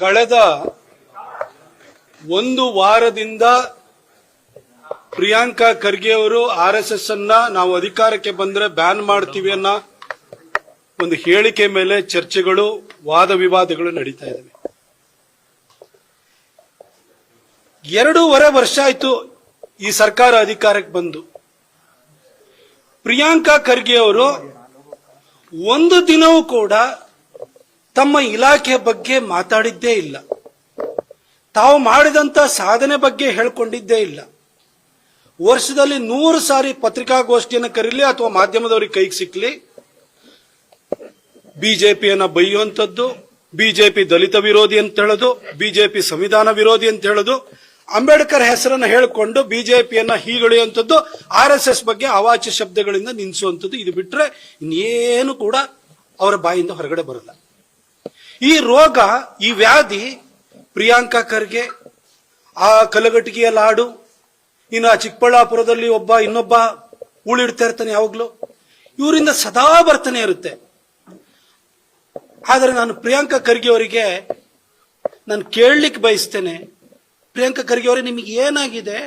ಕಳೆದ ಒಂದು ವಾರದಿಂದ ಪ್ರಿಯಾಂಕಾ ಖರ್ಗೆ ಅವರು RSS ಅನ್ನ ನಾವು ಅಧಿಕಾರಕ್ಕೆ ಬಂದ್ರೆ ಬ್ಯಾನ್ ಮಾಡ್ತೀವಿ ಅನ್ನೋ ಒಂದು ಹೇಳಿಕೆ ಮೇಲೆ ಚರ್ಚೆಗಳು ವಾದ ವಿವಾದಗಳು ನಡೀತಾ ಇದ್ದಾವೆ. 2.5 ವರ್ಷ ಆಯ್ತು ಈ ಸರ್ಕಾರ ಅಧಿಕಾರಕ್ಕೆ ಬಂದು. ಪ್ರಿಯಾಂಕಾ ಖರ್ಗೆ ಅವರು ಒಂದು ದಿನವೂ ಕೂಡ ತಮ್ಮ ಇಲಾಖೆ ಬಗ್ಗೆ ಮಾತಾಡಿದ್ದೇ ಇಲ್ಲ. ತಾವು ಮಾಡಿದಂತ ಸಾಧನೆ ಬಗ್ಗೆ ಹೇಳ್ಕೊಂಡಿದ್ದೇ ಇಲ್ಲ. ವರ್ಷದಲ್ಲಿ 100 ಸಾರಿ ಪತ್ರಿಕಾಗೋಷ್ಠಿಯನ್ನು ಕರೀಲಿ ಅಥವಾ ಮಾಧ್ಯಮದವರಿಗೆ ಕೈಗೆ ಸಿಕ್ಲಿ, ಬಿಜೆಪಿಯನ್ನ ಬೈಯುವಂಥದ್ದು, ಬಿಜೆಪಿ ದಲಿತ ವಿರೋಧಿ ಅಂತ ಹೇಳೋದು, ಬಿಜೆಪಿ ಸಂವಿಧಾನ ವಿರೋಧಿ ಅಂತ ಹೇಳೋದು, ಅಂಬೇಡ್ಕರ್ ಹೆಸರನ್ನು ಹೇಳಿಕೊಂಡು ಬಿಜೆಪಿಯನ್ನ ಹೀಗಳೆಯುವಂಥದ್ದು, RSS ಬಗ್ಗೆ ಅವಾಚ್ಯ ಶಬ್ದಗಳಿಂದ ನಿಲ್ಲಿಸುವಂಥದ್ದು. ಇದು ಬಿಟ್ರೆ ಇನ್ನೇನು ಕೂಡ ಅವರ ಬಾಯಿಂದ ಹೊರಗಡೆ ಬರಲ್ಲ. ಈ ರೋಗ, ಈ ವ್ಯಾಧಿ ಪ್ರಿಯಾಂಕಾ ಖರ್ಗೆ, ಆ ಕಲಘಟಗಿಯ ಲಾಡು, ಇನ್ನು ಆ ಚಿಕ್ಕಬಳ್ಳಾಪುರದಲ್ಲಿ ಇನ್ನೊಬ್ಬ ಉಳಿಡ್ತಾ ಇರ್ತಾನೆ ಯಾವಾಗ್ಲೂ, ಇವರಿಂದ ಸದಾ ಬರ್ತಾನೆ ಇರುತ್ತೆ. ಆದರೆ ನಾನು ಪ್ರಿಯಾಂಕಾ ಖರ್ಗೆ ಅವರಿಗೆ ನಾನು ಕೇಳಲಿಕ್ಕೆ ಬಯಸ್ತೇನೆ, ಪ್ರಿಯಾಂಕಾ ಖರ್ಗೆ ಅವರೇ, ನಿಮಗೆ ಏನಾಗಿದೆ?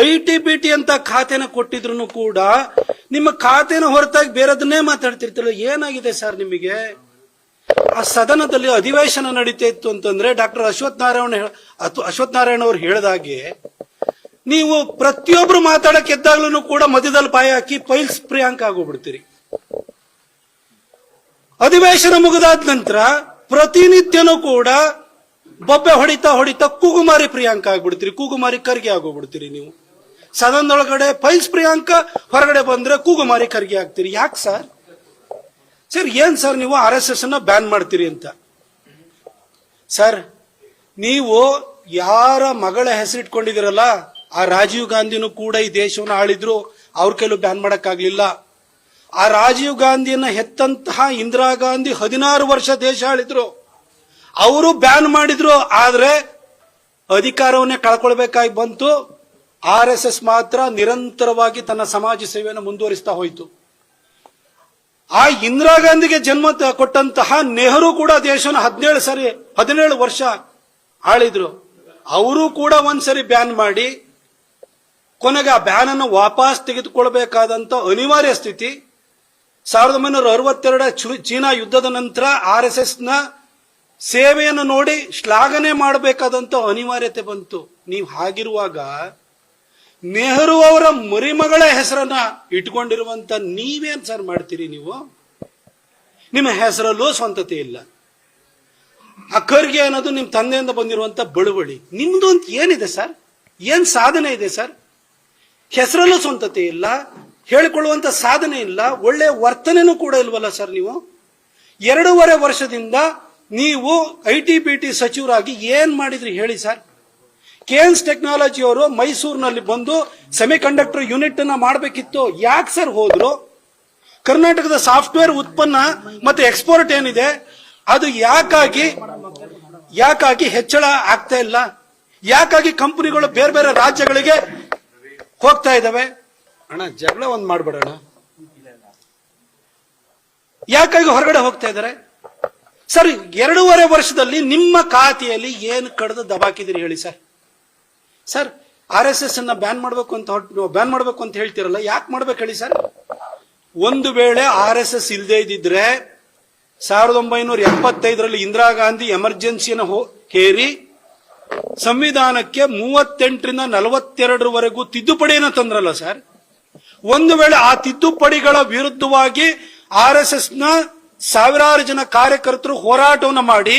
ITBT ಅಂತ ಖಾತೆನ ಕೊಟ್ಟಿದ್ರು ಕೂಡ ನಿಮ್ಮ ಖಾತೆನ ಹೊರತಾಗಿ ಬೇರೆದನ್ನೇ ಮಾತಾಡ್ತಿರ್ತಿರಲ್ಲ, ಏನಾಗಿದೆ ಸರ್ ನಿಮಗೆ? ಆ ಸದನದಲ್ಲಿ ಅಧಿವೇಶನ ನಡೀತಾ ಇತ್ತು ಅಂತಂದ್ರೆ ಡಾಕ್ಟರ್ ಅಶ್ವಥ್ ನಾರಾಯಣ ಅವರು ಹೇಳಿದಾಗೆ ನೀವು ಪ್ರತಿಯೊಬ್ರು ಮಾತಾಡಕ್ಕೆ ಎದ್ದಾಗ್ಲೂ ಕೂಡ ಮಧ್ಯದಲ್ಲಿ ಬಾಯಿ ಹಾಕಿ ಪೈಲ್ಸ್ ಪ್ರಿಯಾಂಕಾ ಆಗೋಗ್ಬಿಡ್ತೀರಿ. ಅಧಿವೇಶನ ಮುಗಿದಾದ ನಂತರ ಪ್ರತಿನಿತ್ಯನೂ ಕೂಡ ಬೊಬ್ಬೆ ಹೊಡಿತಾ ಕೂಗುಮಾರಿ ಪ್ರಿಯಾಂಕಾ ಆಗ್ಬಿಡ್ತೀರಿ, ಕೂಗುಮಾರಿ ಖರ್ಗೆ ಆಗೋಗ್ಬಿಡ್ತೀರಿ. ನೀವು ಸದನದೊಳಗಡೆ ಪೈಲ್ಸ್ ಪ್ರಿಯಾಂಕಾ, ಹೊರಗಡೆ ಬಂದ್ರೆ ಕೂಗುಮಾರಿ ಖರ್ಗೆ ಆಗ್ತೀರಿ. ಯಾಕೆ ಸರ್? ಸರ್ ಏನ್ ಸರ್ ನೀವು RSS ಅನ್ನ ಬ್ಯಾನ್ ಮಾಡ್ತೀರಿ ಅಂತ? ಸರ್, ನೀವು ಯಾರ ಮಗಳ ಹೆಸರಿಟ್ಕೊಂಡಿದ್ದೀರಲ್ಲ, ಆ ರಾಜೀವ್ ಗಾಂಧಿನೂ ಕೂಡ ಈ ದೇಶವನ್ನು ಆಳಿದ್ರು, ಅವ್ರ ಕೈಲೂ ಬ್ಯಾನ್ ಮಾಡಕ್ಕಾಗ್ಲಿಲ್ಲ. ಆ ರಾಜೀವ್ ಗಾಂಧಿಯನ್ನ ಹೆತ್ತಂತಹ ಇಂದಿರಾ ಗಾಂಧಿ 16 ವರ್ಷ ದೇಶ ಆಳಿದ್ರು, ಅವರು ಬ್ಯಾನ್ ಮಾಡಿದ್ರು. ಆದ್ರೆ ಅಧಿಕಾರವನ್ನೇ ಕಳ್ಕೊಳ್ಬೇಕಾಗಿ ಬಂತು. RSS ಮಾತ್ರ ನಿರಂತರವಾಗಿ ತನ್ನ ಸಮಾಜ ಸೇವೆಯನ್ನು ಮುಂದುವರಿಸ್ತಾ ಹೋಯಿತು. ಆ ಇಂದಿರಾ ಗಾಂಧಿಗೆ ಜನ್ಮ ಕೊಟ್ಟಂತಹ ನೆಹರು ಕೂಡ ದೇಶವನ್ನು 17 ವರ್ಷ ಆಳಿದ್ರು. ಅವರು ಕೂಡ ಒಂದ್ಸರಿ ಬ್ಯಾನ್ ಮಾಡಿ ಕೊನೆಗೆ ಆ ಬ್ಯಾನ್ ಅನ್ನು ವಾಪಸ್ ತೆಗೆದುಕೊಳ್ಬೇಕಾದಂತ ಅನಿವಾರ್ಯ ಸ್ಥಿತಿ. 1962 ಚೀನಾ ಯುದ್ಧದ ನಂತರ RSS ನ ಸೇವೆಯನ್ನು ನೋಡಿ ಶ್ಲಾಘನೆ ಮಾಡಬೇಕಾದಂತ ಅನಿವಾರ್ಯತೆ ಬಂತು. ನೀವು ಹಾಗಿರುವಾಗ ನೆಹರು ಅವರ ಮರಿಮಗಳ ಹೆಸರನ್ನ ಇಟ್ಕೊಂಡಿರುವಂತ ನೀವೇನ್ ಸರ್ ಮಾಡ್ತೀರಿ? ನೀವು ನಿಮ್ಮ ಹೆಸರಲ್ಲೂ ಸ್ವಂತತೆ ಇಲ್ಲ. ಆ ಖರ್ಗೆ ಅನ್ನೋದು ನಿಮ್ ತಂದೆಯಿಂದ ಬಂದಿರುವಂತ ಬಳುವಳಿ. ನಿಮ್ದು ಅಂತ ಏನಿದೆ ಸರ್? ಏನ್ ಸಾಧನೆ ಇದೆ ಸರ್? ಹೆಸರಲ್ಲೂ ಸ್ವಂತತೆ ಇಲ್ಲ, ಹೇಳಿಕೊಳ್ಳುವಂತ ಸಾಧನೆ ಇಲ್ಲ, ಒಳ್ಳೆ ವರ್ತನೆನೂ ಕೂಡ ಇಲ್ವಲ್ಲ ಸರ್ ನೀವು? 2.5 ವರ್ಷದಿಂದ ನೀವು ITBT ಸಚಿವರಾಗಿ ಏನ್ ಮಾಡಿದ್ರಿ ಹೇಳಿ ಸರ್? KNS ಟೆಕ್ನಾಲಜಿ ಅವರು ಮೈಸೂರಿನಲ್ಲಿ ಬಂದು ಸೆಮಿಕಂಡಕ್ಟರ್ ಯೂನಿಟ್ ಅನ್ನ ಮಾಡಬೇಕಿತ್ತು. ಯಾಕೆ ಸರ್ ಹೋದ್ರು? ಕರ್ನಾಟಕದ ಸಾಫ್ಟ್ವೇರ್ ಉತ್ಪನ್ನ ಮತ್ತೆ ಎಕ್ಸ್ಪೋರ್ಟ್ ಏನಿದೆ ಅದು ಯಾಕಾಗಿ ಹೆಚ್ಚಳ ಆಗ್ತಾ ಇಲ್ಲ? ಯಾಕಾಗಿ ಕಂಪನಿಗಳು ಬೇರೆ ಬೇರೆ ರಾಜ್ಯಗಳಿಗೆ ಹೋಗ್ತಾ ಇದಾವೆ? ಅಣ್ಣ, ಜಗಳ ಒಂದ್ ಮಾಡ್ಬೇಡಣ. ಯಾಕಾಗಿ ಹೊರಗಡೆ ಹೋಗ್ತಾ ಇದಾರೆ ಸರ್? 2.5 ವರ್ಷದಲ್ಲಿ ನಿಮ್ಮ ಖಾತೆಯಲ್ಲಿ ಏನು ಕಡ್ದು ದಬಾಕಿದಿರಿ ಹೇಳಿ ಸರ್? ಸರ್, RSS ಅನ್ನ ಬ್ಯಾನ್ ಮಾಡ್ಬೇಕು ಅಂತ ಹೇಳ್ತಿರಲ್ಲ, ಯಾಕೆ ಮಾಡ್ಬೇಕು ಹೇಳಿ ಸರ್? ಒಂದು ವೇಳೆ RSS ಇಲ್ಲದೆ ಇದ್ದಿದ್ರೆ 1975ರಲ್ಲಿ ಇಂದಿರಾ ಗಾಂಧಿ ಎಮರ್ಜೆನ್ಸಿಯನ್ನು ಹೇರಿ ಸಂವಿಧಾನಕ್ಕೆ 38ರಿಂದ 42ರವರೆಗೂ ತಿದ್ದುಪಡಿಯನ್ನು ತಂದ್ರಲ್ಲ ಸರ್. ಒಂದು ವೇಳೆ ಆ ತಿದ್ದುಪಡಿಗಳ ವಿರುದ್ಧವಾಗಿ RSS ನ ಸಾವಿರಾರು ಜನ ಕಾರ್ಯಕರ್ತರು ಹೋರಾಟವನ್ನು ಮಾಡಿ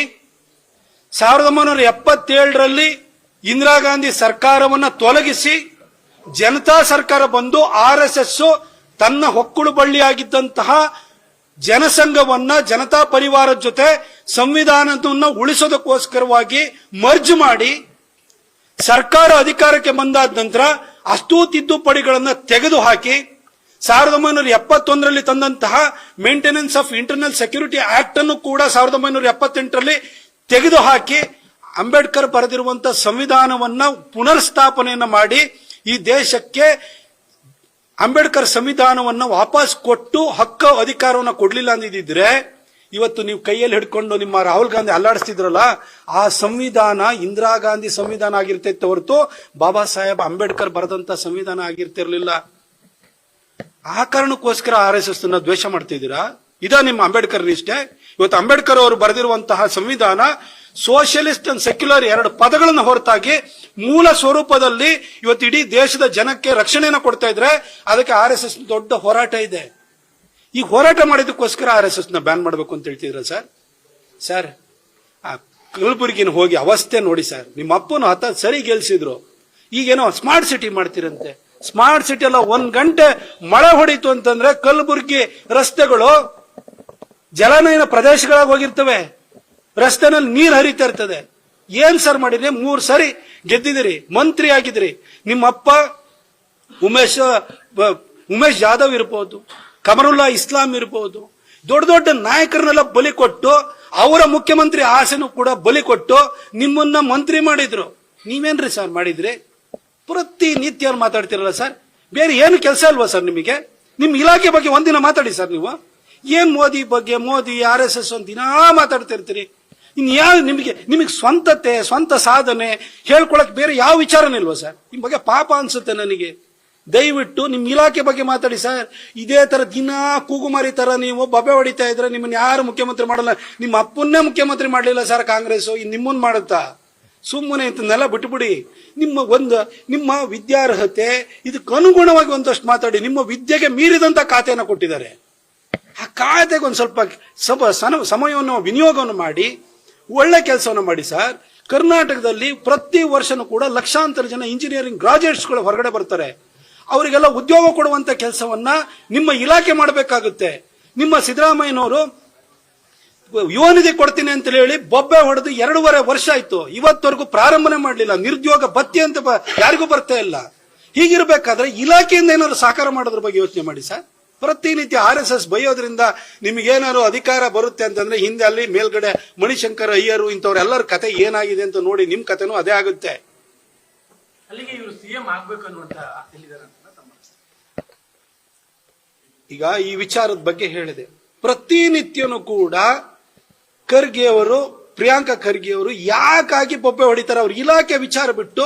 1977ರಲ್ಲಿ ಇಂದಿರಾ ಗಾಂಧಿ ಸರ್ಕಾರವನ್ನ ತೊಲಗಿಸಿ ಜನತಾ ಸರ್ಕಾರ ಬಂದು RSS ತನ್ನ ಹೊಕ್ಕುಳು ಬಳ್ಳಿಯಾಗಿದ್ದಂತಹ ಜನಸಂಘವನ್ನ ಜನತಾ ಪರಿವಾರದ ಜೊತೆ ಸಂವಿಧಾನವನ್ನು ಉಳಿಸೋದಕ್ಕೋಸ್ಕರವಾಗಿ ಮರ್ಜ್ ಮಾಡಿ ಸರ್ಕಾರ ಅಧಿಕಾರಕ್ಕೆ ಬಂದಾದ ನಂತರ ಅಷ್ಟೂ ತಿದ್ದುಪಡಿಗಳನ್ನ ತೆಗೆದುಹಾಕಿ 1971ರಲ್ಲಿ ತಂದಂತಹ maintenance of internal security act ಅನ್ನು ಕೂಡ 1978ರಲ್ಲಿ ತೆಗೆದುಹಾಕಿ ಅಂಬೇಡ್ಕರ್ ಬರೆದಿರುವಂತಹ ಸಂವಿಧಾನವನ್ನ ಪುನರ್ಸ್ಥಾಪನೆಯನ್ನ ಮಾಡಿ ಈ ದೇಶಕ್ಕೆ ಅಂಬೇಡ್ಕರ್ ಸಂವಿಧಾನವನ್ನ ವಾಪಸ್ ಕೊಟ್ಟು ಅಧಿಕಾರವನ್ನು ಕೊಡಲಿಲ್ಲ ಅಂದಿದ್ರೆ ಇವತ್ತು ನೀವು ಕೈಯಲ್ಲಿ ಹಿಡ್ಕೊಂಡು ನಿಮ್ಮ ರಾಹುಲ್ ಗಾಂಧಿ ಅಲ್ಲಾಡಿಸ್ತಿದ್ರಲ್ಲ, ಆ ಸಂವಿಧಾನ ಇಂದಿರಾ ಗಾಂಧಿ ಸಂವಿಧಾನ ಆಗಿರ್ತೈತೆ ಹೊರತು ಬಾಬಾ ಸಾಹೇಬ್ ಅಂಬೇಡ್ಕರ್ ಬರೆದಂತ ಸಂವಿಧಾನ ಆಗಿರ್ತಿರ್ಲಿಲ್ಲ. ಆ ಕಾರಣಕ್ಕೋಸ್ಕರ RSS ದ್ವೇಷ ಮಾಡ್ತಿದ್ದೀರಾ? ಇದ ನಿಮ್ಮ ಅಂಬೇಡ್ಕರ್ ನಿಷ್ಠೆ? ಇವತ್ತು ಅಂಬೇಡ್ಕರ್ ಅವರು ಬರೆದಿರುವಂತಹ ಸಂವಿಧಾನ ಸೋಷಿಯಲಿಸ್ಟ್ ಅಂಡ್ ಸೆಕ್ಯುಲರ್ ಎರಡು ಪದಗಳನ್ನು ಹೊರತಾಗಿ ಮೂಲ ಸ್ವರೂಪದಲ್ಲಿ ಇವತ್ತು ಇಡೀ ದೇಶದ ಜನಕ್ಕೆ ರಕ್ಷಣೆಯನ್ನು ಕೊಡ್ತಾ ಇದ್ರೆ ಅದಕ್ಕೆ RSS ದೊಡ್ಡ ಹೋರಾಟ ಇದೆ. ಈ ಹೋರಾಟ ಮಾಡಿದಕ್ಕೋಸ್ಕರ RSS ಬ್ಯಾನ್ ಮಾಡಬೇಕು ಅಂತ ಹೇಳ್ತಿದ್ರ ಸರ್. ಆ ಕಲಬುರಗಿನ ಹೋಗಿ ಅವಸ್ಥೆ ನೋಡಿ ಸರ್. ನಿಮ್ಮ ಅಪ್ಪನು ಸರಿ ಗೆಲ್ಸಿದ್ರು, ಈಗೇನೋ ಸ್ಮಾರ್ಟ್ ಸಿಟಿ ಮಾಡ್ತಿರಂತೆ. ಸ್ಮಾರ್ಟ್ ಸಿಟಿ ಎಲ್ಲ 1 ಗಂಟೆ ಮಳೆ ಹೊಡಿತು ಅಂತಂದ್ರೆ ಕಲಬುರಗಿ ರಸ್ತೆಗಳು ಜಲನಯನ ಪ್ರದೇಶಗಳಾಗಿ ಹೋಗಿರ್ತವೆ, ರಸ್ತೆನಲ್ಲಿ ನೀರು ಹರಿತಾ ಇರ್ತದೆ. ಏನ್ ಸರ್ ಮಾಡಿದ್ರಿ? 3 ಸರಿ ಗೆದ್ದಿದಿರಿ, ಮಂತ್ರಿ ಆಗಿದ್ರಿ. ನಿಮ್ಮಪ್ಪ ಉಮೇಶ್ ಜಾಧವ್ ಇರ್ಬೋದು, ಕಮರುಲ್ಲಾ ಇಸ್ಲಾಂ ಇರ್ಬೋದು, ದೊಡ್ಡ ದೊಡ್ಡ ನಾಯಕರನ್ನೆಲ್ಲ ಬಲಿ ಕೊಟ್ಟು ಅವರ ಮುಖ್ಯಮಂತ್ರಿ ಆಸೆನೂ ಕೂಡ ಬಲಿ ಕೊಟ್ಟು ನಿಮ್ಮನ್ನ ಮಂತ್ರಿ ಮಾಡಿದ್ರು. ನೀವೇನ್ರಿ ಸರ್ ಮಾಡಿದ್ರಿ? ಪ್ರತಿನಿತ್ಯ ಮಾತಾಡ್ತಿರಲ್ಲ ಸರ್. ಬೇರೆ ಏನು ಕೆಲಸ ಅಲ್ವಾ ಸರ್ ನಿಮಗೆ? ನಿಮ್ ಇಲಾಖೆ ಬಗ್ಗೆ ಒಂದಿನ ಮಾತಾಡಿ ಸರ್. ನೀವು ಏನ್ ಮೋದಿ ಬಗ್ಗೆ, ಮೋದಿ RSS ಒಂದಿನ ಮಾತಾಡ್ತಿರ್ತೀರಿ. ಇನ್ಯಾವ ನಿಮಗೆ ಸ್ವಂತ ಸಾಧನೆ ಹೇಳ್ಕೊಳಕ್ ಬೇರೆ ಯಾವ ವಿಚಾರನೇ ಇಲ್ವಾ ಸರ್? ನಿಮ್ ಬಗ್ಗೆ ಪಾಪ ಅನ್ಸುತ್ತೆ ನನಗೆ. ದಯವಿಟ್ಟು ನಿಮ್ ಇಲಾಖೆ ಬಗ್ಗೆ ಮಾತಾಡಿ ಸರ್. ಇದೇ ತರ ದಿನ ಕೂಗುಮಾರಿ ತರ ನೀವು ಬಬ್ಬೆ ಹೊಡಿತಾ ಇದ್ರೆ ನಿಮ್ಮನ್ನ ಯಾರು ಮುಖ್ಯಮಂತ್ರಿ ಮಾಡಲ್ಲ. ನಿಮ್ಮ ಅಪ್ಪನ್ನೇ ಮುಖ್ಯಮಂತ್ರಿ ಮಾಡಲಿಲ್ಲ ಸರ್ ಕಾಂಗ್ರೆಸ್, ನಿಮ್ಮನ್ನ ಮಾಡುತ್ತಾ? ಸುಮ್ಮನೆ ಇಂತನ್ನೆಲ್ಲ ಬಿಟ್ಬಿಡಿ. ನಿಮ್ಮ ವಿದ್ಯಾರ್ಹತೆ ಇದಕ್ಕೆ ಅನುಗುಣವಾಗಿ ಒಂದಷ್ಟು ಮಾತಾಡಿ. ನಿಮ್ಮ ವಿದ್ಯೆಗೆ ಮೀರಿದಂತ ಖಾತೆಯನ್ನು ಕೊಟ್ಟಿದ್ದಾರೆ. ಆ ಖಾತೆಗೆ ಒಂದ್ ಸ್ವಲ್ಪ ಸಮಯವನ್ನು ವಿನಿಯೋಗವನ್ನು ಮಾಡಿ ಒಳ್ಳೆ ಕೆಲಸವನ್ನು ಮಾಡಿ ಸರ್. ಕರ್ನಾಟಕದಲ್ಲಿ ಪ್ರತಿ ವರ್ಷನೂ ಕೂಡ ಲಕ್ಷಾಂತರ ಜನ ಇಂಜಿನಿಯರಿಂಗ್ ಗ್ರಾಜುಯೇಟ್ಸ್ಗಳು ಹೊರಗಡೆ ಬರ್ತಾರೆ. ಅವರಿಗೆಲ್ಲ ಉದ್ಯೋಗ ಕೊಡುವಂತ ಕೆಲಸವನ್ನ ನಿಮ್ಮ ಇಲಾಖೆ ಮಾಡಬೇಕಾಗುತ್ತೆ. ನಿಮ್ಮ ಸಿದ್ದರಾಮಯ್ಯನವರು ಯುವ ನಿಧಿ ಕೊಡ್ತೀನಿ ಅಂತ ಹೇಳಿ ಬೊಬ್ಬೆ ಹೊಡೆದು 2.5 ವರ್ಷ ಆಯ್ತು, ಇವತ್ತವರೆಗೂ ಪ್ರಾರಂಭನೆ ಮಾಡಲಿಲ್ಲ. ನಿರುದ್ಯೋಗ ಭತ್ಯೆ ಅಂತ ಯಾರಿಗೂ ಬರ್ತಾ ಇಲ್ಲ. ಹೀಗಿರ್ಬೇಕಾದ್ರೆ ಇಲಾಖೆಯಿಂದ ಏನಾದ್ರು ಸಹಕಾರ ಮಾಡೋದ್ರ ಬಗ್ಗೆ ಯೋಚನೆ ಮಾಡಿ ಸರ್. ಪ್ರತಿನಿತ್ಯ RSS ಬೈಯೋದ್ರಿಂದ ನಿಮ್ಗೇನಾದ್ರು ಅಧಿಕಾರ ಬರುತ್ತೆ ಅಂತಂದ್ರೆ ಹಿಂದೆ ಅಲ್ಲಿ ಮೇಲ್ಗಡೆ ಮಣಿಶಂಕರ್ ಅಯ್ಯರು ಇಂಥವ್ರೆಲ್ಲರ ಕತೆ ಏನಾಗಿದೆ ಅಂತ ನೋಡಿ. ನಿಮ್ ಕತೆನೂ ಅದೇ ಆಗುತ್ತೆ. ಈಗ ಈ ವಿಚಾರದ ಬಗ್ಗೆ ಹೇಳಿದೆ. ಪ್ರತಿನಿತ್ಯನೂ ಕೂಡ ಖರ್ಗೆ ಅವರು, ಪ್ರಿಯಾಂಕಾ ಖರ್ಗೆ ಅವರು ಯಾಕಾಗಿ ಬೊಬ್ಬೆ ಹೊಡಿತಾರೆ? ಅವ್ರ ಇಲಾಖೆ ವಿಚಾರ ಬಿಟ್ಟು